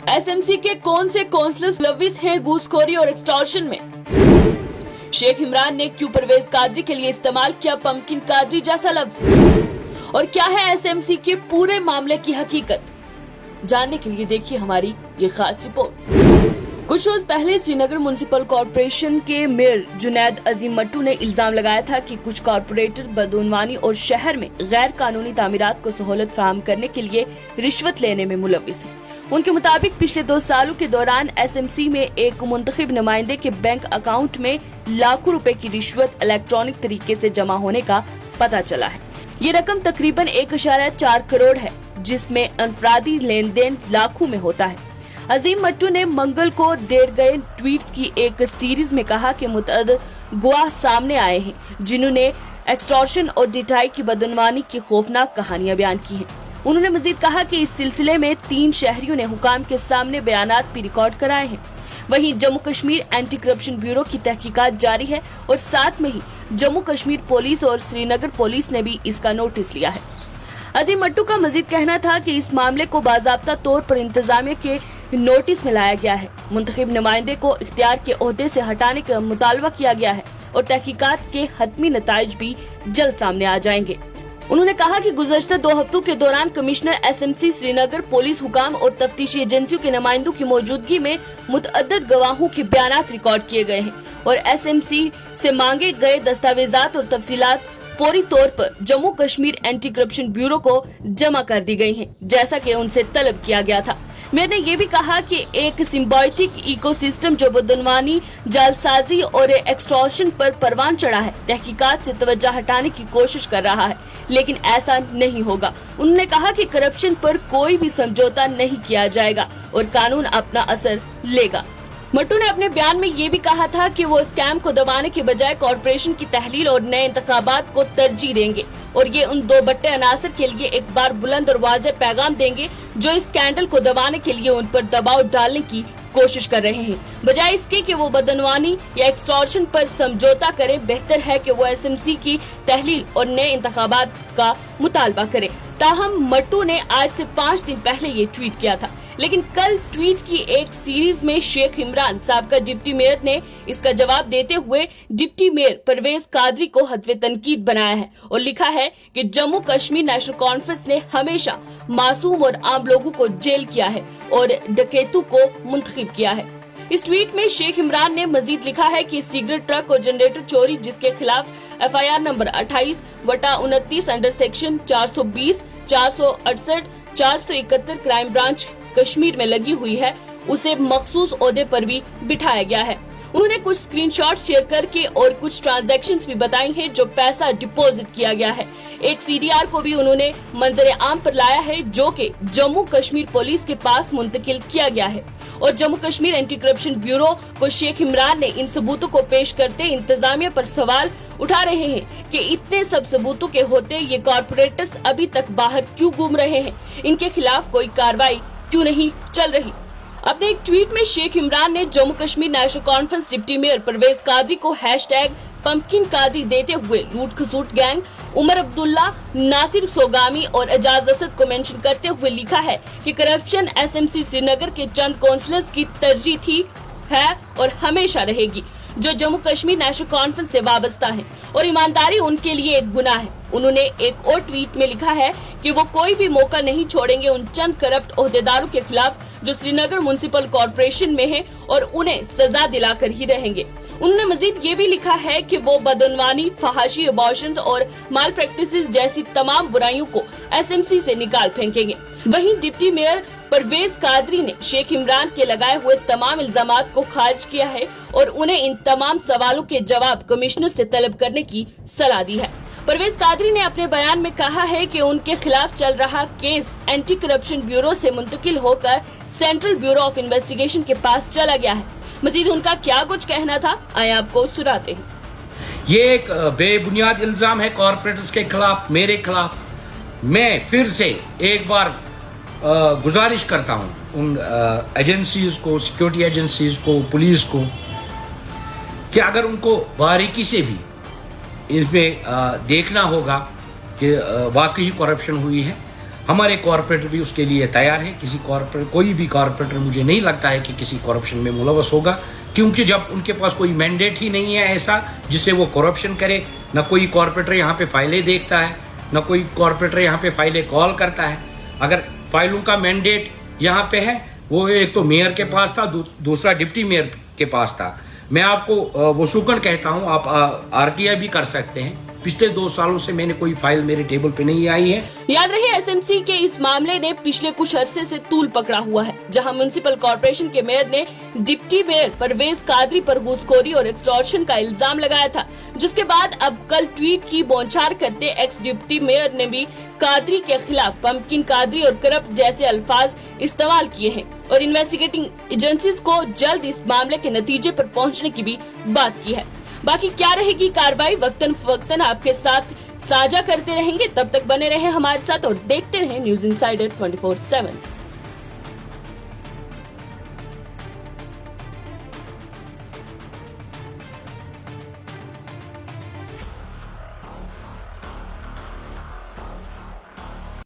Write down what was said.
SMC के कौन से काउंसलर्स मुलव्विस हैं घूसखोरी और एक्सटॉर्शन में? शेख इमरान ने क्यों परवेज कादरी के लिए इस्तेमाल किया पंपकिन कादरी जैसा लफ्ज? और क्या है एसएमसी के पूरे मामले की हकीकत? जानने के लिए देखिए हमारी ये खास रिपोर्ट। कुछ रोज पहले श्रीनगर म्युनिसिपल कॉर्पोरेशन के मेयर जुनैद अजीम मट्टू ने इल्जाम लगाया था कि कुछ कॉर्पोरेटर बदउनवानी और शहर में गैर कानूनी तामीरात को सहूलत फराहम करने के लिए रिश्वत लेने में मुलव्विस हैं। उनके मुताबिक पिछले 2 सालों के दौरान एसएमसी में एक मुंतखब नुमाइंदे के बैंक अकाउंट में लाखों रुपए की रिश्वत इलेक्ट्रॉनिक तरीके से जमा होने का पता चला है। ये रकम तकरीबन 1.4 करोड़ है, जिसमें अनफरादी लेन देन लाखों में होता है। अजीम मट्टू ने मंगल को देर गए ट्वीट्स की एक सीरीज में कहा कि मुतअद्दिद गवाह सामने आए हैं जिन्होंने एक्सटॉर्शन और डिटाई की बदउनवानी की खौफनाक कहानियां बयान की हैं। उन्होंने मजीद कहा कि इस सिलसिले में 3 शहरियों ने हुकाम के सामने बयानात भी रिकॉर्ड कराए हैं। वहीं Jammu Kashmir anti corruption bureau की तहकीकात जारी है और साथ में ही जम्मू कश्मीर पुलिस और श्रीनगर पुलिस ने भी इसका नोटिस लिया है। अजीम मट्टू का मजीद कहना था कि इस मामले को बाज़ाब्ता तौर पर इंतजामिया के नोटिस में लाया गया है। मुंतखब नुमाइंदे को इख्तियार के ओहदे से हटाने का मुतालबा किया गया है और तहकीकात के हतमी नताइज भी जल्द सामने आ जाएंगे। उन्होंने कहा कि गुज़श्ता 2 हफ्तों के दौरान कमिश्नर एसएमसी श्रीनगर, पुलिस हुकाम और तफ्तीशी एजेंसियों के नुमाइंदों की मौजूदगी में मुतअद्दिद गवाहों के बयानात रिकॉर्ड किए गए हैं और एसएमसी से मांगे गए दस्तावेजात और तफसीलात फौरी तौर पर Jammu Kashmir anti corruption bureau को जमा कर दी गई हैं, जैसा कि उनसे तलब किया गया था। मेयर ने ये भी कहा कि एक सिम्बायोटिक इकोसिस्टम जो बदउनवानी, जालसाजी और एक्सटॉर्शन पर परवान चढ़ा है, तहकीकात से तवज्जो हटाने की कोशिश कर रहा है, लेकिन ऐसा नहीं होगा। उन्होंने कहा कि करप्शन पर कोई भी समझौता नहीं किया जाएगा और कानून अपना असर लेगा। मट्टू ने अपने बयान में ये भी कहा था कि वो स्कैम को दबाने के बजाय कॉर्पोरेशन की तहलील और नए इंतखाबात को तरजीह देंगे और ये उन 2 बट्टे अनासर के लिए एक बार बुलंद और वाज़ेह पैगाम देंगे जो इस स्कैंडल को दबाने के लिए उन पर दबाव डालने की कोशिश कर रहे हैं, बजाय इसके कि वो बदउनवानी या एक्सटॉर्शन पर समझौता करें। बेहतर है कि वो एसएमसी की तहलील और नए इंतखाबात का मुतालबा करें। ताहम मट्टू ने आज से 5 दिन पहले ये ट्वीट किया था, लेकिन कल ट्वीट की एक सीरीज में शेख इमरान साबका डिप्टी मेयर ने इसका जवाब देते हुए डिप्टी मेयर परवेज कादरी को हत्वे तनकीद बनाया है और लिखा है कि जम्मू कश्मीर नेशनल कॉन्फ्रेंस ने हमेशा मासूम और आम लोगों को जेल किया है और डकैतों को मुंतखब किया है। इस ट्वीट में शेख इमरान ने मजीद लिखा है कि सिगरेट ट्रक और जनरेटर चोरी जिसके खिलाफ FIR number 28/29 under section 420, 468, 471 crime branch Kashmir में लगी हुई है, उसे मखसूस ओहदे पर भी बिठाया गया है। उन्होंने कुछ स्क्रीनशॉट शेयर करके और कुछ ट्रांजैक्शंस भी बताई हैं जो पैसा डिपॉजिट किया गया है। एक सीडीआर को भी उन्होंने मंजर आम पर लाया है जो कि जम्मू कश्मीर पुलिस के पास मुंतकिल किया गया है और Jammu Kashmir anti corruption bureau को शेख इमरान ने इन सबूतों को पेश करते इंतजामिया पर सवाल उठा रहे हैं कि इतने सब सबूतों के होते ये कॉर्पोरेटर्स अभी तक बाहर क्यों घूम रहे हैं, इनके खिलाफ कोई कार्रवाई क्यों नहीं चल रही। अपने एक ट्वीट में शेख इमरान ने Jammu Kashmir national conference deputy mayor Parvez Qadri को #पंपकिन कादरी देते हुए लूट खसूट गैंग, उमर अब्दुल्ला, नासिर सोगामी और एजाज असद को मेंशन करते हुए लिखा है कि करप्शन एसएमसी श्रीनगर के चंद काउंसलर्स की तरजीह थी, है और हमेशा रहेगी जो जम्मू कश्मीर नेशनल कॉन्फ्रेंस से वाबस्ता है और ईमानदारी उनके लिए एक गुनाह है। उन्होंने एक और ट्वीट में लिखा है कि वो कोई भी मौका नहीं छोड़ेंगे उन चंद करप्ट ओहदेदारों के खिलाफ जो श्रीनगर म्युनिसिपल कॉर्पोरेशन में हैं और उन्हें सजा दिलाकर ही रहेंगे। उन्होंने मजीद ये भी लिखा है कि वो बदउनवानी, फहाशी, अबॉर्शंस और माल प्रैक्टिसेस जैसी तमाम बुराइयों को एसएमसी से निकाल फेंकेंगे। वहीं डिप्टी मेयर परवेज कादरी ने शेख इमरान के लगाए हुए तमाम इल्जामात को खारिज किया है और उन्हें इन तमाम सवालों के जवाब कमिश्नर से तलब करने की सलाह दी है। परवेज कादरी ने अपने बयान में कहा है कि उनके खिलाफ चल रहा केस एंटी करप्शन ब्यूरो से मुंतकिल होकर सेंट्रल ब्यूरो ऑफ इन्वेस्टिगेशन के पास चला गया है। मजीद उनका क्या कुछ कहना था, आए आपको सुनाते हैं। ये एक बेबुनियाद इल्जाम है कॉर्पोरेटर्स के खिलाफ, मेरे खिलाफ। मैं फिर से एक बार गुजारिश करता हूं उन एजेंसीज को, सिक्योरिटी एजेंसीज को, पुलिस को, कि अगर उनको बारीकी से भी इसमें देखना होगा कि वाकई करप्शन हुई है, हमारे कॉरपोरेटर भी उसके लिए तैयार है। कोई भी कॉरपोरेटर मुझे नहीं लगता है कि किसी करप्शन में मुलवस होगा, क्योंकि जब उनके पास कोई मैंडेट ही नहीं है ऐसा जिससे वो करप्शन करे, न कोई कॉरपोरेटर यहाँ पे फाइलें देखता है, न कोई कॉरपोरेटर यहाँ पे फाइलें कॉल करता है। अगर फाइलों का मैंडेट यहाँ पे है, वो एक तो मेयर के पास था, दूसरा डिप्टी मेयर के पास था। मैं आपको वसूकन कहता हूँ, आप आरटीआई भी कर सकते हैं। पिछले 2 सालों से मैंने कोई फाइल मेरे टेबल पे नहीं आई है। याद रहे, एसएमसी के इस मामले ने पिछले कुछ अरसे से तूल पकड़ा हुआ है, जहां म्युनिसिपल कॉर्पोरेशन के मेयर ने डिप्टी मेयर परवेज कादरी पर घूसखोरी और एक्सटॉर्शन का इल्जाम लगाया था, जिसके बाद अब कल ट्वीट की बौछार करते एक्स डिप्टी मेयर ने भी कादरी के खिलाफ पंपकिन कादरी और करप्ट जैसे अल्फाज इस्तेमाल किए हैं और इन्वेस्टिगेटिंग एजेंसीज को जल्द इस मामले के नतीजे पर पहुंचने की भी बात की है। बाकी क्या रहेगी कार्रवाई, वक्तन फवक्तन आपके साथ साझा करते रहेंगे। तब तक बने रहे हमारे साथ और देखते रहे न्यूज़ इनसाइडर 24/7।